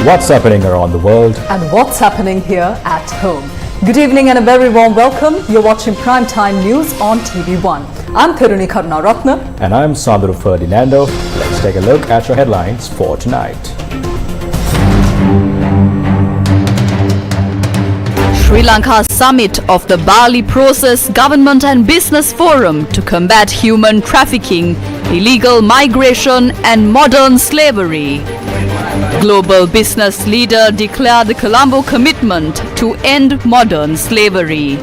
what's happening around the world and what's happening here at home. Good evening and a very warm welcome. You're watching Primetime News on TV1. I'm Thiruni Karnaratna. And I'm Sandro Ferdinando. Let's take a look at your headlines for tonight. Sri Lanka Summit of the Bali Process Government and Business Forum to combat human trafficking, illegal migration and modern slavery. Global business leader declared the Colombo commitment to end modern slavery.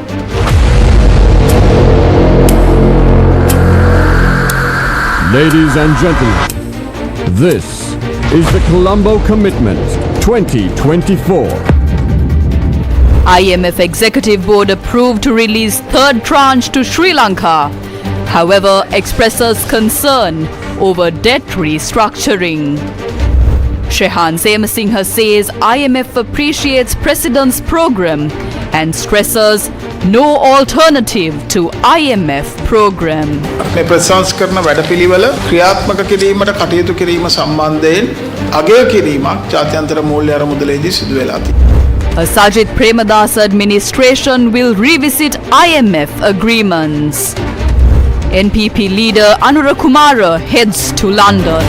Ladies and gentlemen, this is the Colombo Commitment 2024. IMF Executive Board approved to release third tranche to Sri Lanka. However, expresses concern over debt restructuring. Shehan Semasinghe says IMF appreciates President's program and stresses no alternative to IMF program. මේ ප්‍රසංස්කරණ වැඩපිළිවෙල ක්‍රියාත්මක කිරීමට කටයුතු කිරීම සම්බන්ධයෙන් අගය කිරීමක් ජාත්‍යන්තර මූල්‍ය අරමුදලේදී සිදු වෙලා තියෙනවා. A Sajid Premadasa administration will revisit IMF agreements. NPP leader Anura Kumara heads to London.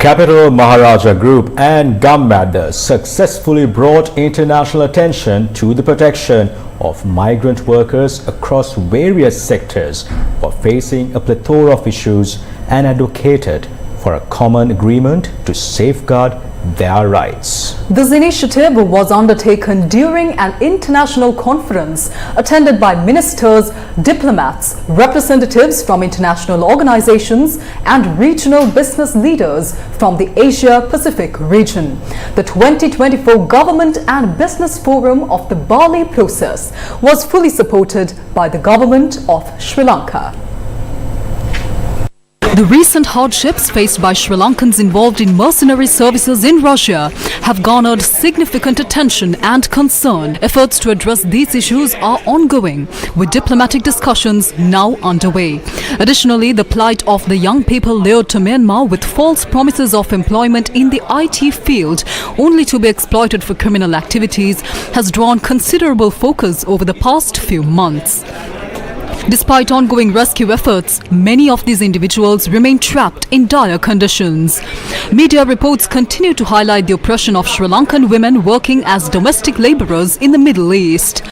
Capital Maharaja Group and Gammadda successfully brought international attention to the protection of migrant workers across various sectors who are facing a plethora of issues and advocated for a common agreement to safeguard their rights. This initiative was undertaken during an international conference attended by ministers, diplomats, representatives from international organizations and regional business leaders from the Asia-Pacific region. The 2024 Government and Business Forum of the Bali Process was fully supported by the government of Sri Lanka. The recent hardships faced by Sri Lankans involved in mercenary services in Russia have garnered significant attention and concern. Efforts to address these issues are ongoing, with diplomatic discussions now underway. Additionally, the plight of the young people lured to Myanmar with false promises of employment in the IT field, only to be exploited for criminal activities, has drawn considerable focus over the past few months. Despite ongoing rescue efforts, many of these individuals remain trapped in dire conditions. Media reports continue to highlight the oppression of Sri Lankan women working as domestic laborers in the Middle East.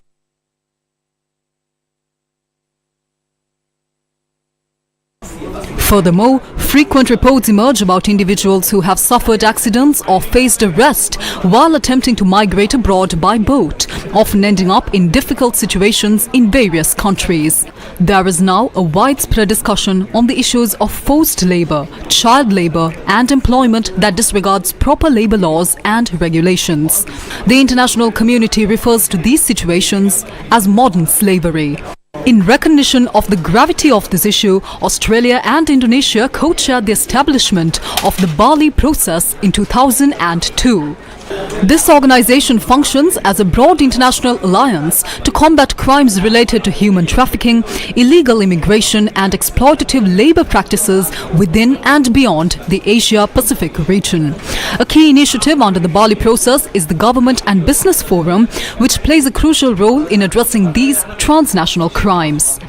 Furthermore, frequent reports emerge about individuals who have suffered accidents or faced arrest while attempting to migrate abroad by boat, often ending up in difficult situations in various countries. There is now a widespread discussion on the issues of forced labor, child labor, and employment that disregards proper labor laws and regulations. The international community refers to these situations as modern slavery. In recognition of the gravity of this issue, Australia and Indonesia co-chaired the establishment of the Bali Process in 2002. This organization functions as a broad international alliance to combat crimes related to human trafficking, illegal immigration and exploitative labor practices within and beyond the Asia-Pacific region. A key initiative under the Bali Process is the Government and Business Forum, which plays a crucial role in addressing these transnational crimes.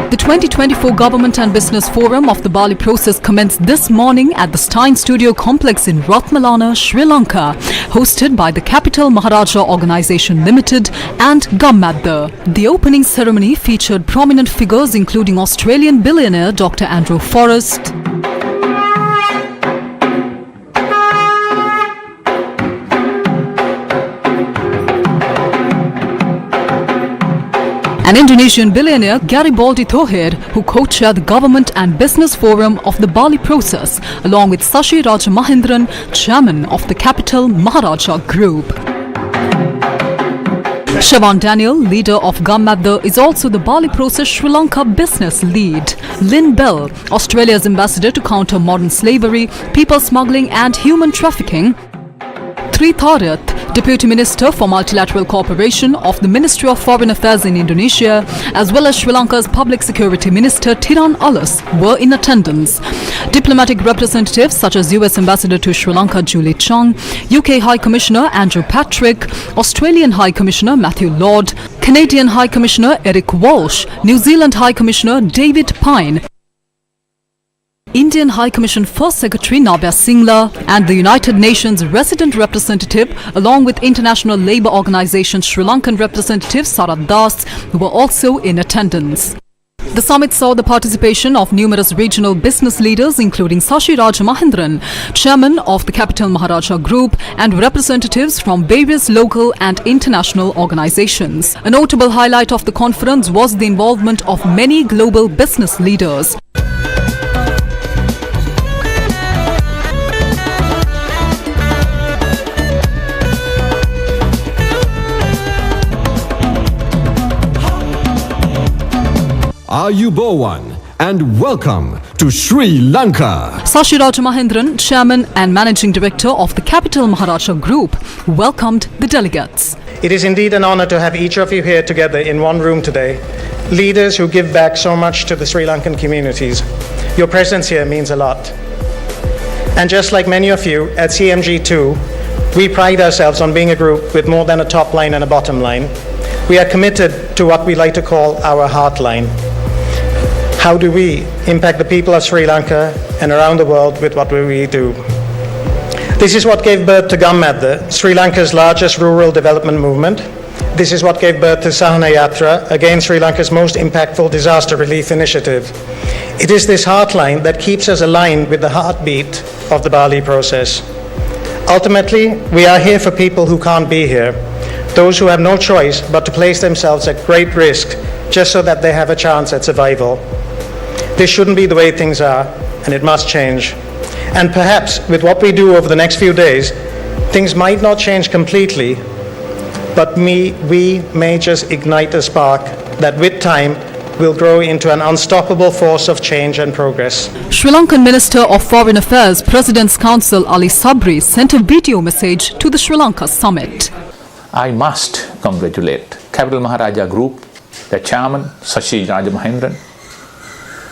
The 2024 Government and Business Forum of the Bali Process commenced this morning at the Stein Studio Complex in Ratmalana, Sri Lanka, hosted by the Capital Maharaja Organisation Limited and Gammadda. The opening ceremony featured prominent figures including Australian billionaire Dr. Andrew Forrest, and Indonesian billionaire Garibaldi Thohir, who co-chaired the Government and Business Forum of the Bali Process, along with Sashi Rajamahendran, chairman of the Capital Maharaja Group. Siobhan Daniel, leader of Gammadda, is also the Bali Process Sri Lanka business lead. Lynn Bell, Australia's ambassador to counter modern slavery, people smuggling and human trafficking. Sri Tharith, Deputy Minister for Multilateral Cooperation of the Ministry of Foreign Affairs in Indonesia, as well as Sri Lanka's Public Security Minister Tiran Alus were in attendance. Diplomatic representatives such as US Ambassador to Sri Lanka Julie Chung, UK High Commissioner Andrew Patrick, Australian High Commissioner Matthew Lord, Canadian High Commissioner Eric Walsh, New Zealand High Commissioner David Pine, Indian High Commission First Secretary Navya Singla and the United Nations Resident Representative, along with International Labour Organization Sri Lankan representative Sarat Das, were also in attendance. The summit saw the participation of numerous regional business leaders including Sirasa Mahendran, chairman of the Capital Maharaja Group, and representatives from various local and international organizations. A notable highlight of the conference was the involvement of many global business leaders. Ayubowan and welcome to Sri Lanka. Sirasa Mahendran, Chairman and Managing Director of the Capital Maharaja Group, welcomed the delegates. It is indeed an honor to have each of you here together in one room today, leaders who give back so much to the Sri Lankan communities. Your presence here means a lot. And just like many of you at CMG2, we pride ourselves on being a group with more than a top line and a bottom line. We are committed to what we like to call our heart line. How do we impact the people of Sri Lanka and around the world with what we do? This is what gave birth to Gammadda, Sri Lanka's largest rural development movement. This is what gave birth to Sahana Yatra, again Sri Lanka's most impactful disaster relief initiative. It is this heartline that keeps us aligned with the heartbeat of the Bali process. Ultimately, we are here for people who can't be here, those who have no choice but to place themselves at great risk just so that they have a chance at survival. This shouldn't be the way things are, and it must change. And perhaps with what we do over the next few days, things might not change completely, but we may just ignite a spark that with time will grow into an unstoppable force of change and progress. Sri Lankan Minister of Foreign Affairs, President's Council Ali Sabri sent a video message to the Sri Lanka summit. I must congratulate Capital Maharaja Group, their chairman Sirasa Mahendran,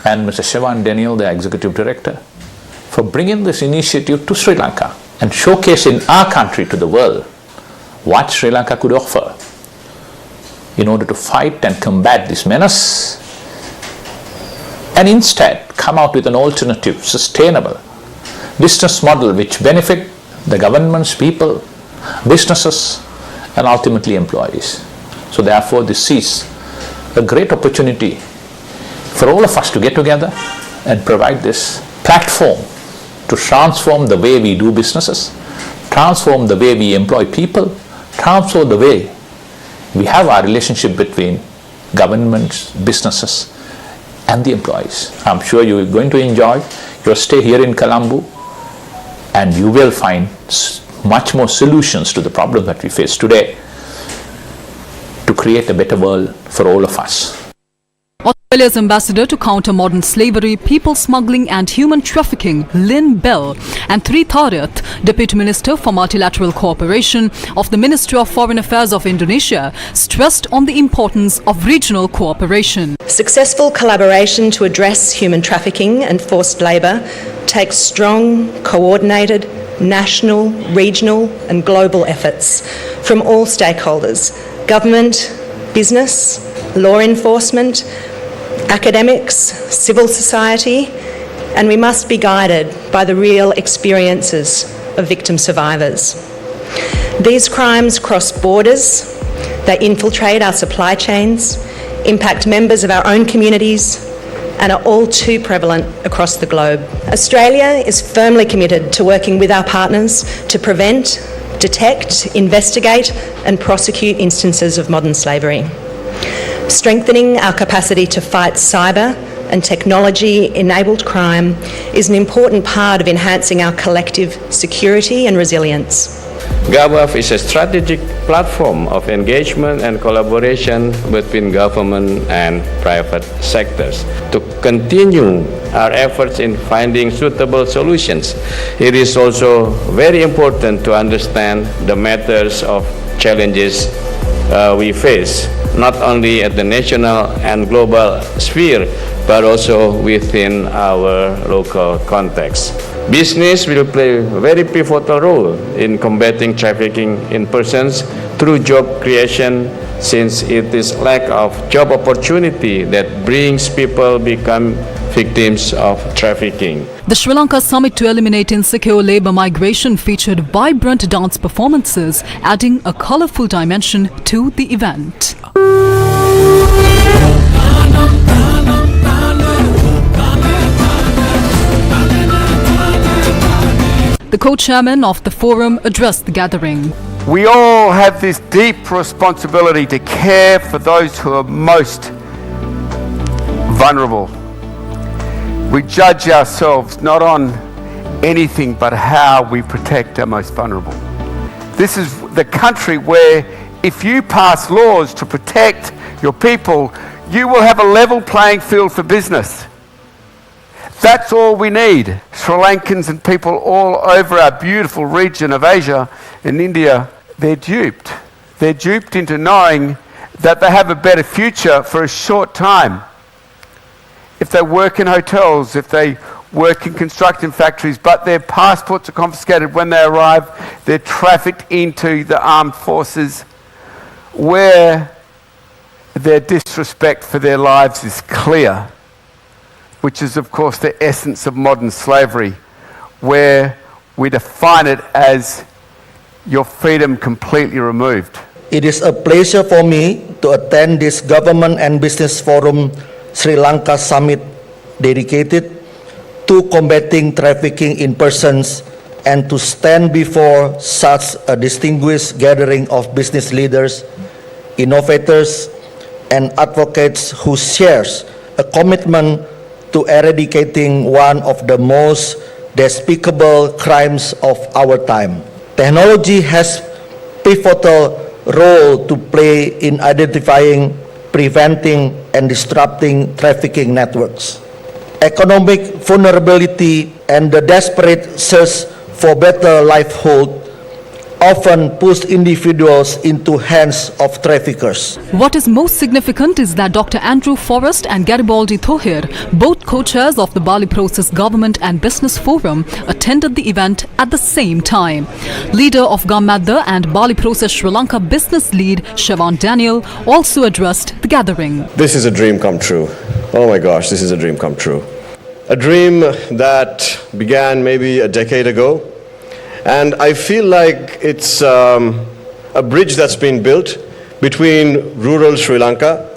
and Mr. Sivan Daniel, the Executive Director, for bringing this initiative to Sri Lanka and showcasing our country to the world what Sri Lanka could offer in order to fight and combat this menace, and instead come out with an alternative, sustainable business model which benefit the governments, people, businesses, and ultimately employees. So therefore this is a great opportunity for all of us to get together and provide this platform to transform the way we do businesses, transform the way we employ people, transform the way we have our relationship between governments, businesses, and the employees. I'm sure you're going to enjoy your stay here in Colombo, and you will find much more solutions to the problem that we face today to create a better world for all of us. Australia's ambassador to counter modern slavery, people smuggling and human trafficking, Lynn Bell, and Sri Tharith, Deputy Minister for Multilateral Cooperation of the Ministry of Foreign Affairs of Indonesia, stressed on the importance of regional cooperation. Successful collaboration to address human trafficking and forced labour takes strong, coordinated, national, regional and global efforts from all stakeholders: government, business, law enforcement, academics, civil society, and we must be guided by the real experiences of victim survivors. These crimes cross borders, they infiltrate our supply chains, impact members of our own communities, and are all too prevalent across the globe. Australia is firmly committed to working with our partners to prevent, detect, investigate, and prosecute instances of modern slavery. Strengthening our capacity to fight cyber and technology-enabled crime is an important part of enhancing our collective security and resilience. GovF is a strategic platform of engagement and collaboration between government and private sectors. To continue our efforts in finding suitable solutions, it is also very important to understand the matters of challenges we face, not only at the national and global sphere, but also within our local context. Business will play a very pivotal role in combating trafficking in persons through job creation, since it is lack of job opportunity that brings people become victims of trafficking. The Sri Lanka Summit to Eliminate Insecure Labour Migration featured vibrant dance performances, adding a colourful dimension to the event. The co-chairman of the forum addressed the gathering. We all have this deep responsibility to care for those who are most vulnerable. We judge ourselves not on anything but how we protect our most vulnerable. This is the country where if you pass laws to protect your people, you will have a level playing field for business. That's all we need. Sri Lankans and people all over our beautiful region of Asia and India, they're duped. They're duped into knowing that they have a better future for a short time. If they work in hotels, if they work in construction factories, but their passports are confiscated when they arrive, they're trafficked into the armed forces, where their disrespect for their lives is clear, which is of course the essence of modern slavery, where we define it as your freedom completely removed. It is a pleasure for me to attend this Government and Business Forum Sri Lanka Summit dedicated to combating trafficking in persons and to stand before such a distinguished gathering of business leaders, innovators, and advocates who shares a commitment to eradicating one of the most despicable crimes of our time. Technology has pivotal role to play in identifying, preventing, and disrupting trafficking networks. Economic vulnerability and the desperate search for better livelihood often push individuals into hands of traffickers. What is most significant is that Dr. Andrew Forrest and Garibaldi Thohir, both co-chairs of the Bali Process Government and Business Forum, attended the event at the same time. Leader of Gammadda and Bali Process Sri Lanka business lead Sivan Daniel also addressed the gathering. This is a dream come true. Oh my gosh, this is a dream come true. A dream that began maybe a decade ago. And I feel like it's a bridge that's been built between rural Sri Lanka,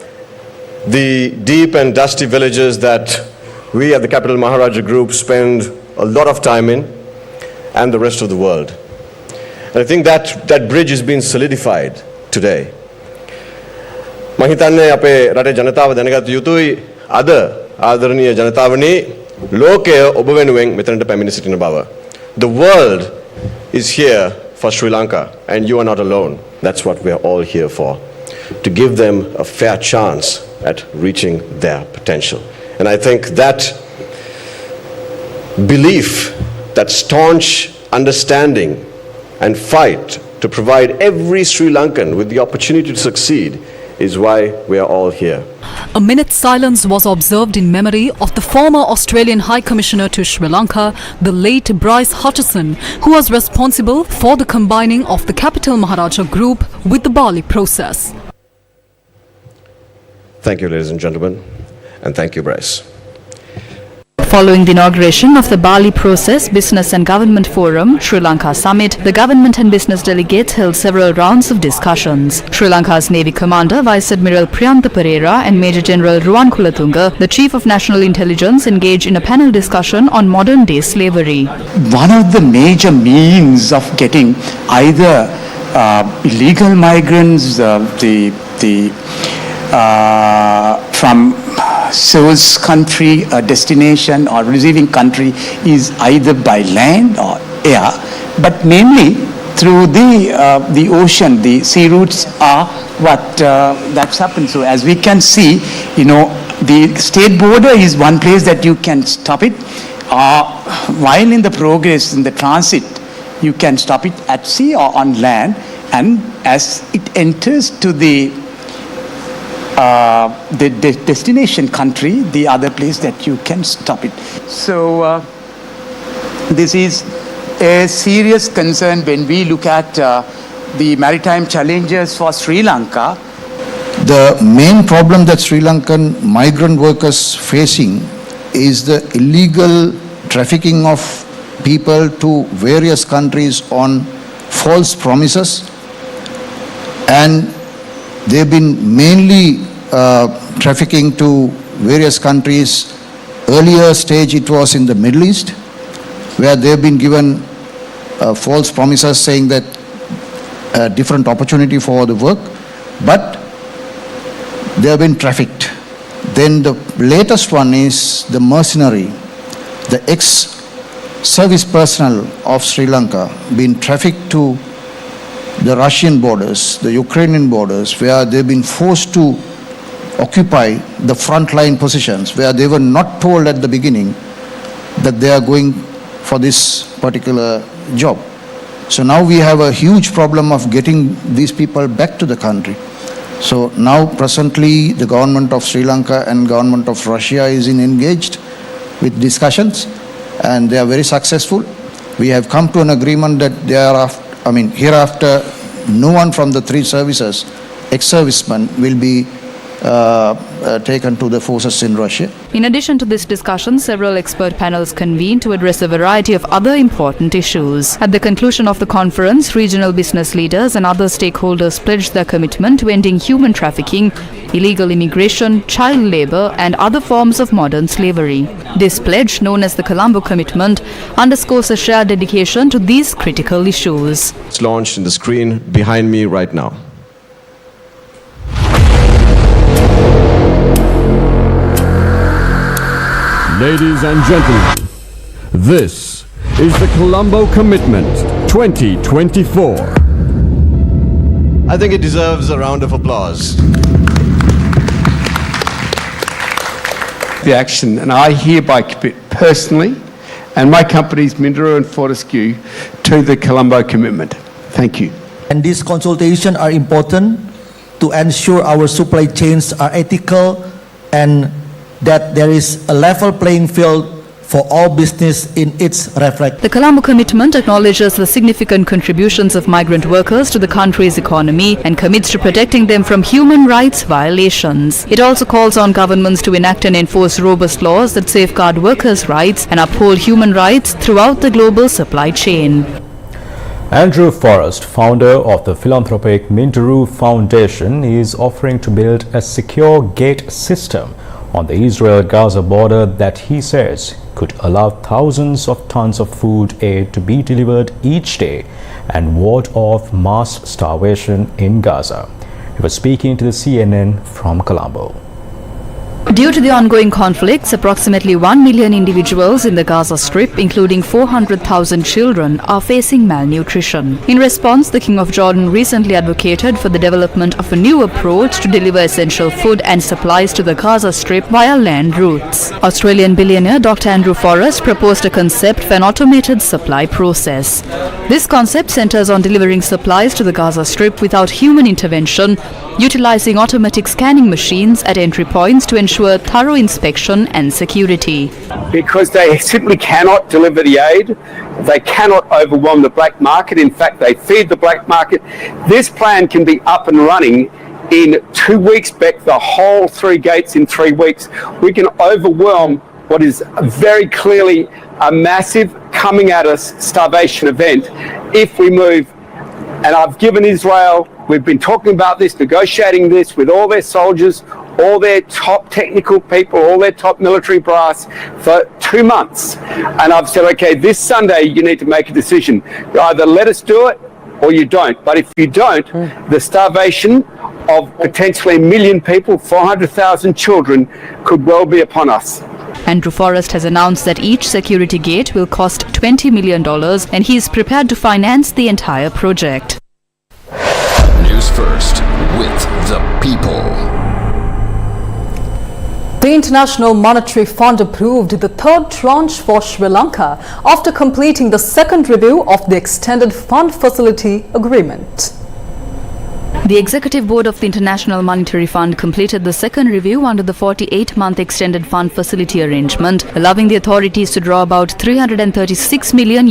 the deep and dusty villages that we at the Capital Maharaja Group spend a lot of time in, and the rest of the world. And I think that bridge has been solidified today. Mahitanne ape rate janatawa danagatta yutui ada ආදරණීය ජනතාවනි ලෝකය ඔබ වෙනුවෙන් මෙතනට පැමිණ සිටින බව. The world is here for Sri Lanka, and you are not alone. That's what we are all here for, to give them a fair chance at reaching their potential. And I think that belief, that staunch understanding and fight to provide every Sri Lankan with the opportunity to succeed is why we are all here. A minute's silence was observed in memory of the former Australian High Commissioner to Sri Lanka, the late Bryce Hutchison, who was responsible for the combining of the Capital Maharaja Group with the Bali Process. Thank you, ladies and gentlemen, and thank you, Bryce. Following the inauguration of the Bali Process Business and Government Forum, Sri Lanka Summit, the government and business delegates held several rounds of discussions. Sri Lanka's Navy Commander Vice Admiral Priyantha Pereira and Major General Ruwan Kulatunga, the Chief of National Intelligence, engaged in a panel discussion on modern-day slavery. One of the major means of getting either illegal migrants from source country, destination or receiving country is either by land or air, but mainly through the ocean. The sea routes are what that's happened. So as we can see, the state border is one place that you can stop it. While in the progress, in the transit, you can stop it at sea or on land, and as it enters to the destination country, the other place that you can stop it. So this is a serious concern when we look at the maritime challenges for Sri Lanka. The main problem that Sri Lankan migrant workers facing is the illegal trafficking of people to various countries on false promises, and they've been mainly trafficking to various countries. Earlier stage it was in the Middle East, where they've been given false promises saying that different opportunity for the work, but they have been trafficked. Then the latest one is the mercenary, the ex-service personnel of Sri Lanka being trafficked to the Russian borders, the Ukrainian borders, where they've been forced to occupy the frontline positions, where they were not told at the beginning that they are going for this particular job. So now we have a huge problem of getting these people back to the country. So now presently the government of Sri Lanka and government of Russia is engaged with discussions, and they are very successful. We have come to an agreement that hereafter no one from the three services, ex-servicemen, will be taken to the forces in Russia. In addition to this discussion, several expert panels convened to address a variety of other important issues. At the conclusion of the conference, regional business leaders and other stakeholders pledged their commitment to ending human trafficking, illegal immigration, child labor, and other forms of modern slavery. This pledge, known as the Colombo Commitment, underscores a shared dedication to these critical issues. It's launched in the screen behind me right now. Ladies and gentlemen, this is the Colombo Commitment 2024. I think it deserves a round of applause. The action, and I hereby commit personally and my companies Mindero and Fortescue to the Colombo Commitment. Thank you. And these consultations are important to ensure our supply chains are ethical and that there is a level playing field for all business in its reflect. The Colombo Commitment acknowledges the significant contributions of migrant workers to the country's economy and commits to protecting them from human rights violations. It also calls on governments to enact and enforce robust laws that safeguard workers' rights and uphold human rights throughout the global supply chain. Andrew Forrest, founder of the philanthropic Mindero Foundation, is offering to build a secure gate system on the Israel-Gaza border that he says could allow thousands of tons of food aid to be delivered each day and ward off mass starvation in Gaza. He was speaking to the CNN from Colombo. Due to the ongoing conflicts, approximately 1 million individuals in the Gaza Strip, including 400,000 children, are facing malnutrition. In response, the King of Jordan recently advocated for the development of a new approach to deliver essential food and supplies to the Gaza Strip via land routes. Australian billionaire Dr. Andrew Forrest proposed a concept for an automated supply process. This concept centers on delivering supplies to the Gaza Strip without human intervention, utilizing automatic scanning machines at entry points to ensure thorough inspection and security. Because they simply cannot deliver the aid, they cannot overwhelm the black market. In fact, they feed the black market. This plan can be up and running in 2 weeks, Beck, the whole 3 gates in 3 weeks. We can overwhelm what is very clearly a massive coming at us starvation event if we move. And I've given Israel, we've been talking about this, negotiating this with all their soldiers, all their top technical people, all their top military brass for 2 months. And I've said, okay, this Sunday you need to make a decision. You either let us do it or you don't. But if you don't, the starvation of potentially 1 million people, 400,000 children, could well be upon us. Andrew Forrest has announced that each security gate will cost $20 million and he is prepared to finance the entire project. News First with the people. The International Monetary Fund approved the third tranche for Sri Lanka after completing the second review of the Extended Fund Facility Agreement. The Executive Board of the International Monetary Fund completed the second review under the 48-month Extended Fund Facility Arrangement, allowing the authorities to draw about $336 million.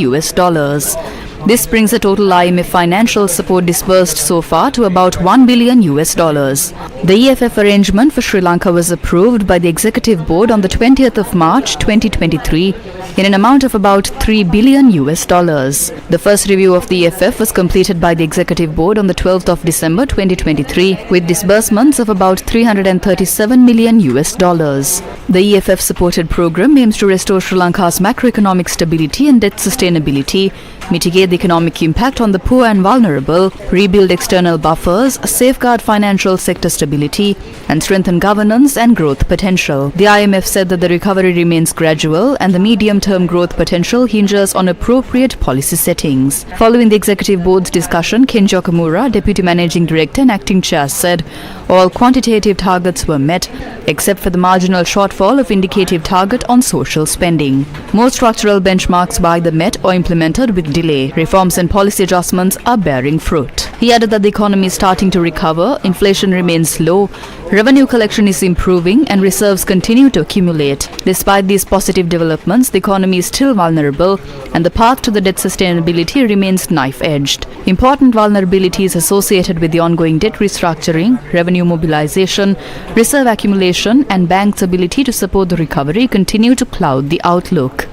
This brings the total IMF financial support disbursed so far to about $1 billion. The EFF arrangement for Sri Lanka was approved by the Executive Board on the 20th of March 2023 in an amount of about $3 billion. The first review of the EFF was completed by the Executive Board on the 12th of December 2023 with disbursements of about $337 million. The EFF supported program aims to restore Sri Lanka's macroeconomic stability and debt sustainability, mitigate the economic impact on the poor and vulnerable, rebuild external buffers, safeguard financial sector stability, and strengthen governance and growth potential. The IMF said that the recovery remains gradual and the medium-term growth potential hinges on appropriate policy settings. Following the Executive Board's discussion, Kenji Okamura, Deputy Managing Director and Acting Chair, said all quantitative targets were met, except for the marginal shortfall of indicative target on social spending. Most structural benchmarks by the met or implemented with delay. Reforms and policy adjustments are bearing fruit. He added that the economy is starting to recover, inflation remains low, revenue collection is improving, and reserves continue to accumulate. Despite these positive developments, the economy is still vulnerable, and the path to the debt sustainability remains knife-edged. Important vulnerabilities associated with the ongoing debt restructuring, revenue mobilization, reserve accumulation, and banks' ability to support the recovery continue to cloud the outlook.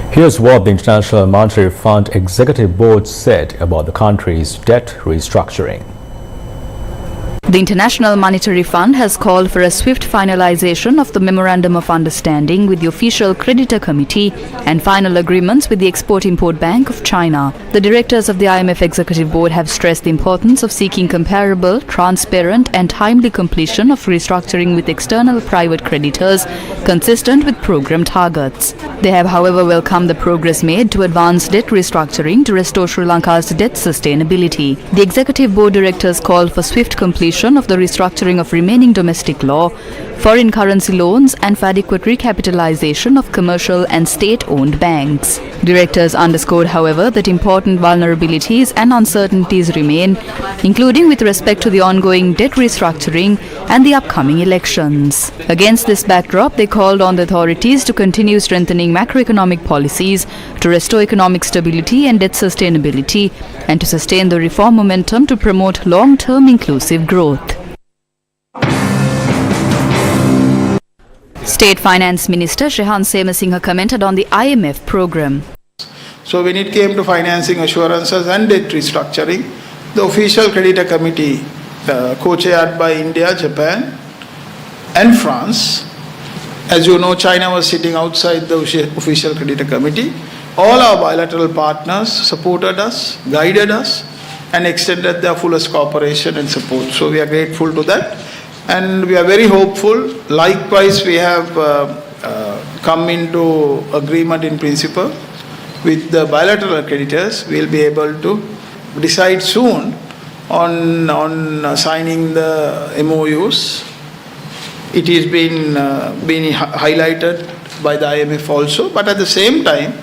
Here's what the International Monetary Fund Executive Board said about the country's debt restructuring. The International Monetary Fund has called for a swift finalization of the Memorandum of Understanding with the Official Creditor Committee and final agreements with the Export-Import Bank of China. The directors of the IMF Executive Board have stressed the importance of seeking comparable, transparent and timely completion of restructuring with external private creditors consistent with program targets. They have, however, welcomed the progress made to advance debt restructuring to restore Sri Lanka's debt sustainability. The Executive Board directors called for swift completion of the restructuring of remaining domestic law, foreign currency loans and for adequate recapitalization of commercial and state-owned banks. Directors underscored, however, that important vulnerabilities and uncertainties remain, including with respect to the ongoing debt restructuring and the upcoming elections. Against this backdrop, they called on the authorities to continue strengthening macroeconomic policies to restore economic stability and debt sustainability and to sustain the reform momentum to promote long-term inclusive growth. State Finance Minister Sirasa commented on the IMF program. So when it came to financing assurances and debt restructuring, the Official Creditor Committee, co-chaired by India, Japan and France, as you know, China was sitting outside the Official Creditor Committee. All our bilateral partners supported us, guided us and extended their fullest cooperation and support. So we are grateful to that. And we are very hopeful. Likewise, we have come into agreement in principle with the bilateral creditors. We will be able to decide soon on signing the MOUs. It is been highlighted by the IMF also, but at the same time,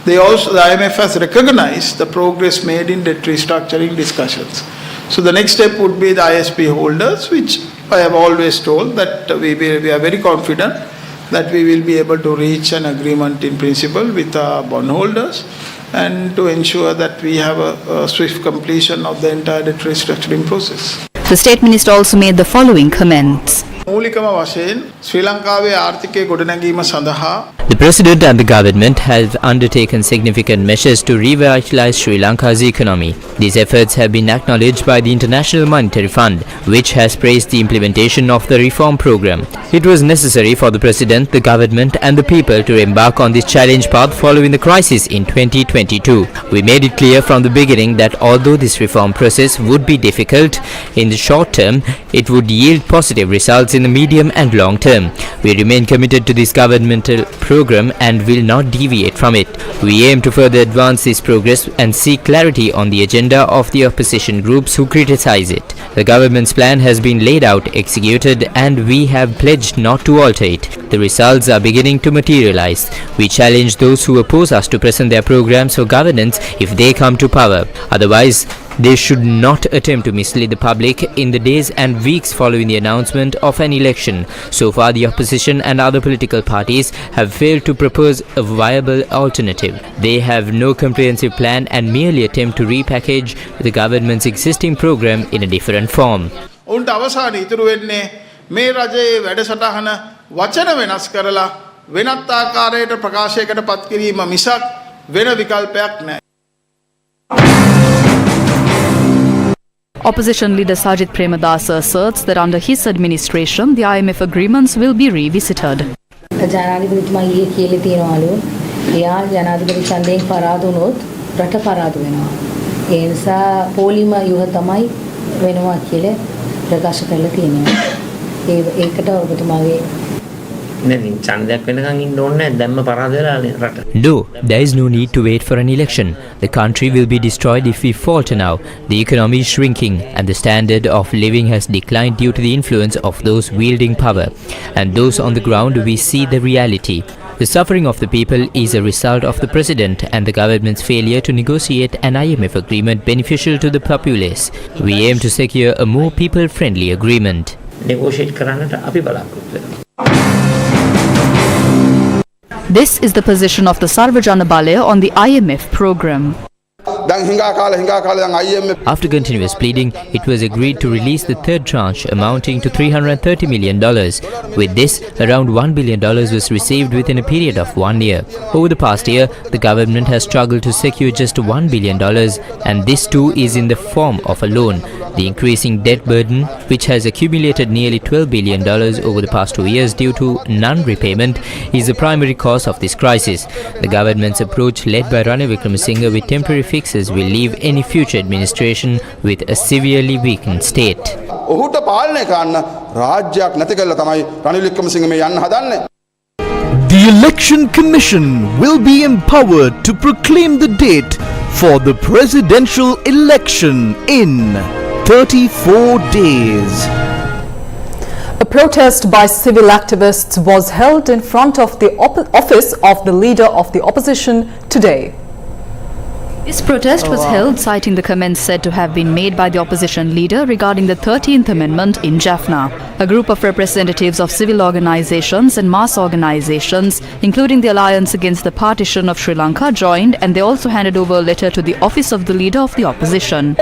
the IMF has recognized the progress made in debt restructuring discussions. So the next step would be the ISP holders, which I have always told that we are very confident that we will be able to reach an agreement in principle with our bondholders and to ensure that we have a swift completion of the entire debt restructuring process. The State Minister also made the following comments. The President and the government have undertaken significant measures to revitalize Sri Lanka's economy. These efforts have been acknowledged by the International Monetary Fund, which has praised the implementation of the reform program. It was necessary for the President, the government and the people to embark on this challenge path following the crisis in 2022. We made it clear from the beginning that although this reform process would be difficult in the short term, it would yield positive results benefits in the medium and long term. We remain committed to this governmental program and will not deviate from it. We aim to further advance this progress and seek clarity on the agenda of the opposition groups who criticize it. The government's plan has been laid out, executed, and we have pledged not to alter it. The results are beginning to materialize. We challenge those who oppose us to present their programs for governance if they come to power. Otherwise, they should not attempt to mislead the public in the days and weeks following the announcement of an election. So far, the opposition and other political parties have failed to propose a viable alternative. They have no comprehensive plan and merely attempt to repackage the government's existing program in a different form. උන්ට අවසානයේ ඉතුරු වෙන්නේ මේ රජයේ වැඩසටහන වචන වෙනස් කරලා වෙනත් ආකාරයකට ප්‍රකාශයකට පත් කිරීම මිසක් වෙන විකල්පයක් නැහැ. Opposition leader Sajith Premadasa asserts that under his administration, the IMF agreements will be revisited. ජනාධිපතිතුමා ඊයේ කියලා තියෙනවලු එයා ජනාධිපති ඡන්දයෙන් පරාද වුණොත් රට පරාද වෙනවා. ඒ නිසා පොලිම යුහ තමයි වෙනවා කියලා ප්‍රකාශ කරලා තියෙනවා. ඒකට ඔබතුමාගේ No, there is no need to wait for an election. The country will be destroyed if we falter now. The economy is shrinking and the standard of living has declined due to the influence of those wielding power. And those on the ground, we see the reality. The suffering of the people is a result of the president and the government's failure to negotiate an IMF agreement beneficial to the populace. We aim to secure a more people-friendly agreement. This is the position of the Sarvajana Bale on the IMF program. After continuous pleading, it was agreed to release the third tranche amounting to $330 million. With this, around $1 billion was received within a period of 1 year. Over the past year, the government has struggled to secure just $1 billion, and this too is in the form of a loan. The increasing debt burden, which has accumulated nearly $12 billion over the past 2 years due to non-repayment, is the primary cause of this crisis. The government's approach, led by Ranil Wickremesinghe with temporary fixes, will leave any future administration with a severely weakened state. The Election Commission will be empowered to proclaim the date for the presidential election in 34 days. A protest by civil activists was held in front of the office of the leader of the opposition today. This protest was held citing the comments said to have been made by the opposition leader regarding the 13th Amendment in Jaffna. A group of representatives of civil organizations and mass organizations, including the Alliance Against the Partition of Sri Lanka, joined, and they also handed over a letter to the office of the leader of the opposition.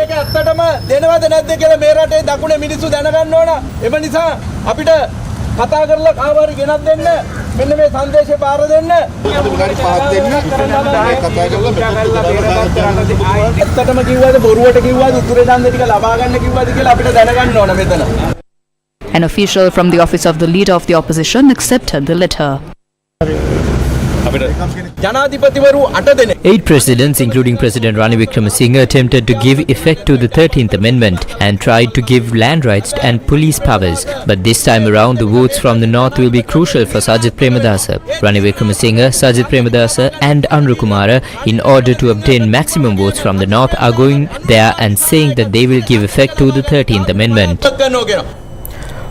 කතා කරලා කාවාරි ගෙනත් දෙන්න මෙන්න මේ සංදේශය පාර දෙන්න ඇත්තටම කිව්වද බොරුවට කිව්වද උතුරේ ඡන්දෙ ටික ලබා ගන්න කිව්වද කියලා අපිට දැනගන්න ඕන මෙතන. An official from the office of the leader of the opposition accepted the letter. 8 presidents, including President Ranil Wickremesinghe, attempted to give effect to the 13th Amendment and tried to give land rights and police powers. But this time around, the votes from the north will be crucial for Sajith Premadasa. Ranil Wickremesinghe, Sajith Premadasa and Anru Kumara, in order to obtain maximum votes from the north, are going there and saying that they will give effect to the 13th Amendment.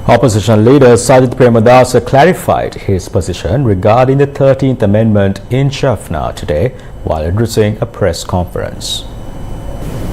Opposition leader Sajith Premadasa clarified his position regarding the 13th Amendment in Jaffna today while addressing a press conference.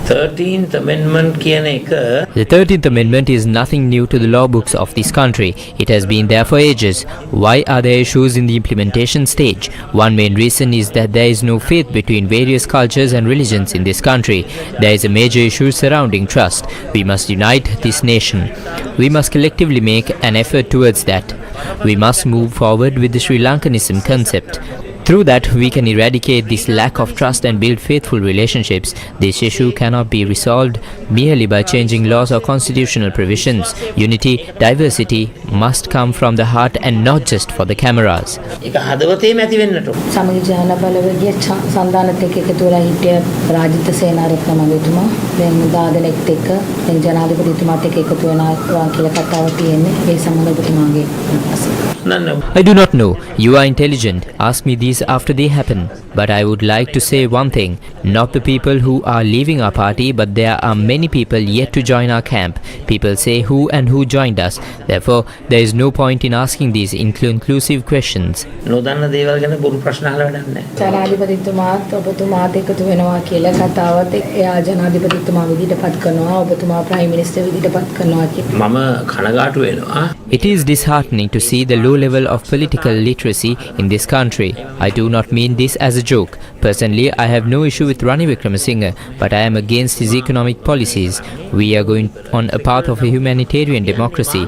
13th Amendment The 13th Amendment is nothing new to the law books of this country. It has been there for ages. Why are there issues in the implementation stage? One main reason is that there is no faith between various cultures and religions in this country. There is a major issue surrounding trust. We must unite this nation. We must collectively make an effort towards that. We must move forward with the Sri Lankanism concept. Through that, we can eradicate this lack of trust and build faithful relationships. This issue cannot be resolved merely by changing laws or constitutional provisions. Unity, diversity must come from the heart and not just for the cameras. සමගි ජන බලවේගයේ සන්දානත් එක්ක එකතු වෙලා හිටිය රාජිත සේනාරත්න මගතුමා දැන් 10 දෙනෙක්ට එක්ක දැන් ජනාධිපතිතුමාත් එක්ක එකතු වෙනවා කියලා කතාවක් තියෙන්නේ ඒ සම්බන්ධතුමාගේ I do not know. You are intelligent. Ask me these after they happen. But I would like to say one thing. Not the people who are leaving our party, but there are many people yet to join our camp. People say who and who joined us. Therefore, there is no point in asking these inclusive questions. නොදන්න දේවල් ගැන බොරු ප්‍රශ්න අහලා වැඩක් නැහැ. ජනාධිපතිතුමාත් ඔබතුමාත් එකතු වෙනවා කියලා කතාවත් එයා ජනාධිපතිතුමා විදිහට පත් කරනවා ඔබතුමා ප්‍රයිම් මිනිස්ටර් විදිහට පත් කරනවා කියලා. මම කනගාටු වෙනවා. It is disheartening to see the low level of political literacy in this country. I do not mean this as a joke. Personally, I have no issue with Ranil Wickremesinghe, but I am against his economic policies. We are going on a path of a humanitarian democracy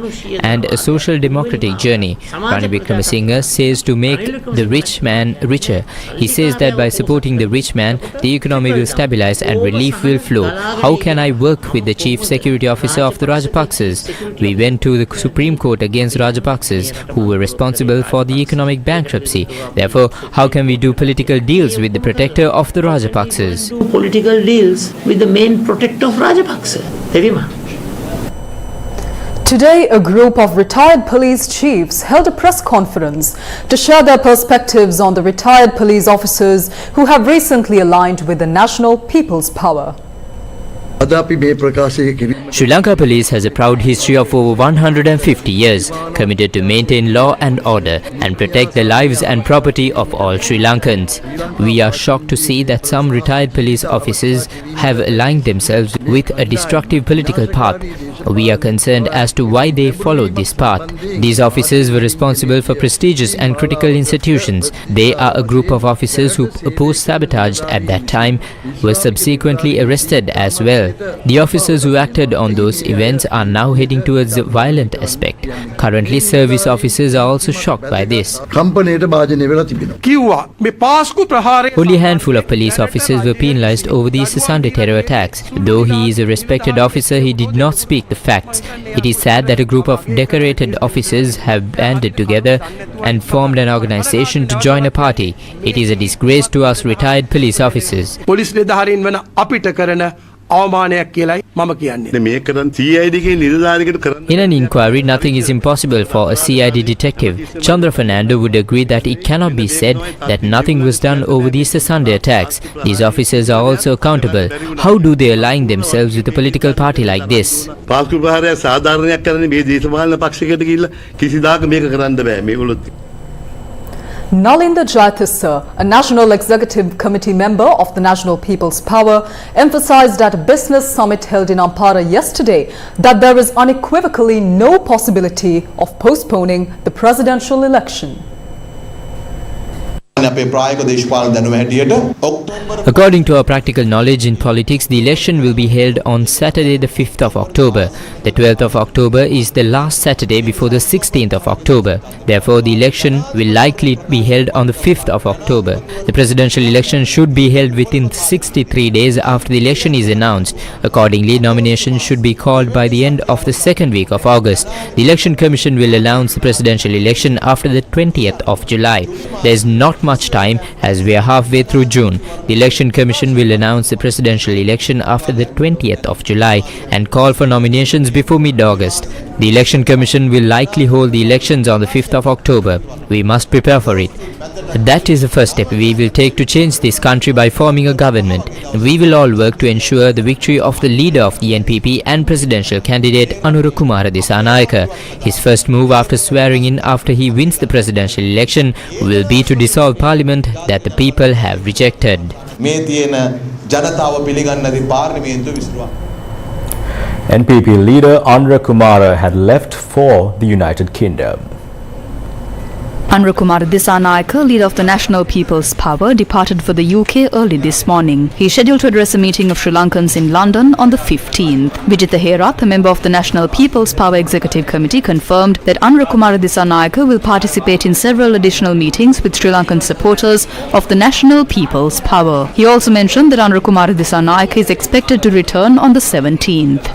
and a social democratic journey. Ranil Wickremesinghe says to make the rich man richer. He says that by supporting the rich man, the economy will stabilize and relief will flow. How can I work with the chief security officer of the Rajapaksas? We went to the Supreme Court against Rajapaksas, who were responsible for the economic bankruptcy. Therefore, how can we do political deals with the protector of the Rajapaksas? Political deals with the main protector of Rajapaksa. Today, a group of retired police chiefs held a press conference to share their perspectives on the retired police officers who have recently aligned with the National People's Power. Sri Lanka Police has a proud history of over 150 years, committed to maintain law and order and protect the lives and property of all Sri Lankans. We are shocked to see that some retired police officers have aligned themselves with a destructive political path. We are concerned as to why they followed this path. These officers were responsible for prestigious and critical institutions. They are a group of officers who opposed sabotage at that time, were subsequently arrested as well. The officers who acted on those events are now heading towards the violent aspect. Currently, service officers are also shocked by this. Only a handful of police officers were penalized over these Sunday terror attacks. Though he is a respected officer, he did not speak the facts. It is sad that a group of decorated officers have banded together and formed an organization to join a party. It is a disgrace to us retired police officers. In an inquiry, nothing is impossible for a CID detective. Chandra Fernando would agree that it cannot be said that nothing was done over these Sunday attacks. These officers are also accountable. How do they align themselves with a political party like this? Nalinda Jayatissa, a National Executive Committee member of the National People's Power, emphasized at a business summit held in Ampara yesterday that there is unequivocally no possibility of postponing the presidential election. According to our practical knowledge in politics, the election will be held on Saturday the 5th of October. The 12th of October is the last Saturday before the 16th of October. Therefore, the election will likely be held on the 5th of October. The presidential election should be held within 63 days after the election is announced. Accordingly, nominations should be called by the end of the second week of August. The Election Commission will announce the presidential election after the 20th of July. There is not much time as we are halfway through June. The Election Commission will announce the presidential election after the 20th of July and call for nominations before mid-August. The Election Commission will likely hold the elections on the 5th of October. We must prepare for it. That is the first step we will take to change this country by forming a government. We will all work to ensure the victory of the leader of the NPP and presidential candidate Anura Kumara Disanayaka. His first move after swearing in after he wins the presidential election will be to dissolve parliament that the people have rejected. NPP leader Anura Kumara had left for the United Kingdom. Anurakumara Dissanayake, leader of the National People's Power, departed for the UK early this morning. He is scheduled to address a meeting of Sri Lankans in London on the 15th. Vijitha Herath, a member of the National People's Power Executive Committee, confirmed that Anurakumara Dissanayake will participate in several additional meetings with Sri Lankan supporters of the National People's Power. He also mentioned that Anurakumara Dissanayake is expected to return on the 17th.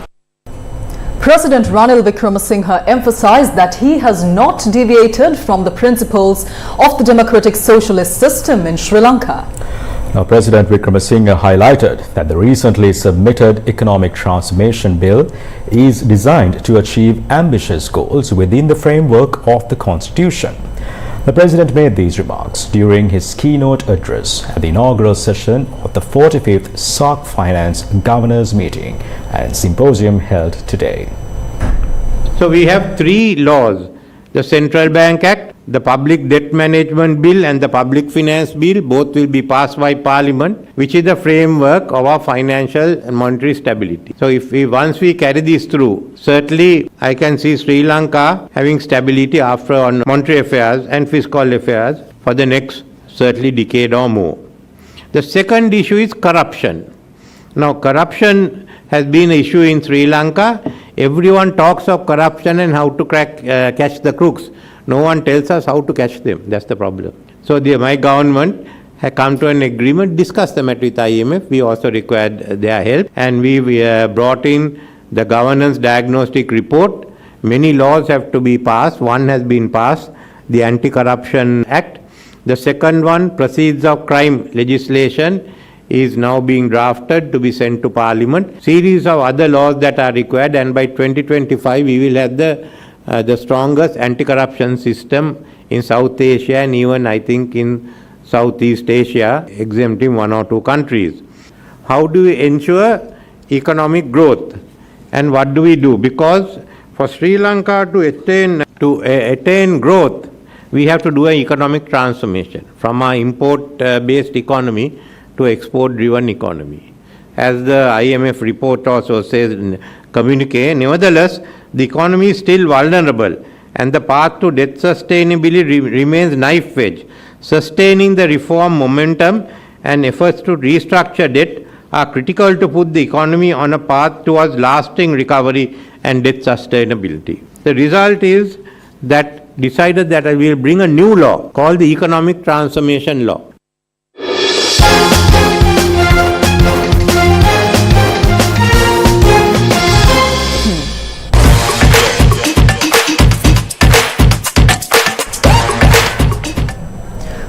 President Ranil Wickremesinghe emphasized that he has not deviated from the principles of the democratic socialist system in Sri Lanka. Now, President Wickremesinghe highlighted that the recently submitted Economic Transformation Bill is designed to achieve ambitious goals within the framework of the Constitution. The President made these remarks during his keynote address at the inaugural session of the 45th SARC Finance Governors Meeting and Symposium held today. So we have three laws: the Central Bank Act, the Public Debt Management Bill and the Public Finance Bill. Both will be passed by Parliament, which is the framework of our financial and monetary stability. So once we carry this through, certainly I can see Sri Lanka having stability after on monetary affairs and fiscal affairs for the next certainly decade or more. The second issue is corruption. Now, corruption has been an issue in Sri Lanka. Everyone talks of corruption and how to catch the crooks. No one tells us how to catch them. That's the problem. So my government had come to an agreement, discussed the matter with IMF. We also required their help, and we brought in the governance diagnostic report. Many laws have to be passed. One has been passed, the Anti-Corruption Act. The second one, proceeds of crime legislation, is now being drafted to be sent to Parliament. Series of other laws that are required, and by 2025 we will have the strongest anti-corruption system in South Asia and even I think in Southeast Asia, exempting one or two countries. How do we ensure economic growth, and what do we do? Because for Sri Lanka to attain growth, we have to do an economic transformation from our import-based economy to export-driven economy. As the IMF report also says in communique, nevertheless, the economy is still vulnerable and the path to debt sustainability remains knife-edge. Sustaining the reform momentum and efforts to restructure debt are critical to put the economy on a path towards lasting recovery and debt sustainability. The result is that decided that I will bring a new law called the Economic Transformation Law.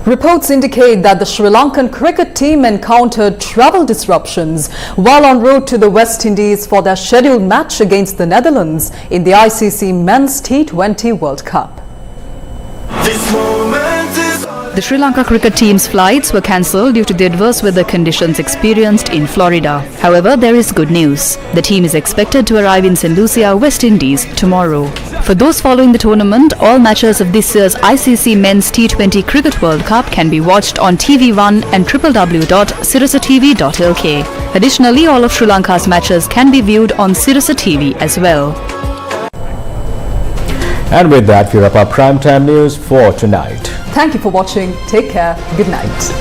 Reports indicate that the Sri Lankan cricket team encountered travel disruptions while en route to the West Indies for their scheduled match against the Netherlands in the ICC Men's T20 World Cup. The Sri Lanka cricket team's flights were cancelled due to the adverse weather conditions experienced in Florida. However, there is good news. The team is expected to arrive in St. Lucia, West Indies tomorrow. For those following the tournament, all matches of this year's ICC Men's T20 Cricket World Cup can be watched on TV1 and www.sirasatv.lk. Additionally, all of Sri Lanka's matches can be viewed on Sirasa TV as well. And with that, we wrap up Primetime News for tonight. Thank you for watching. Take care. Good night.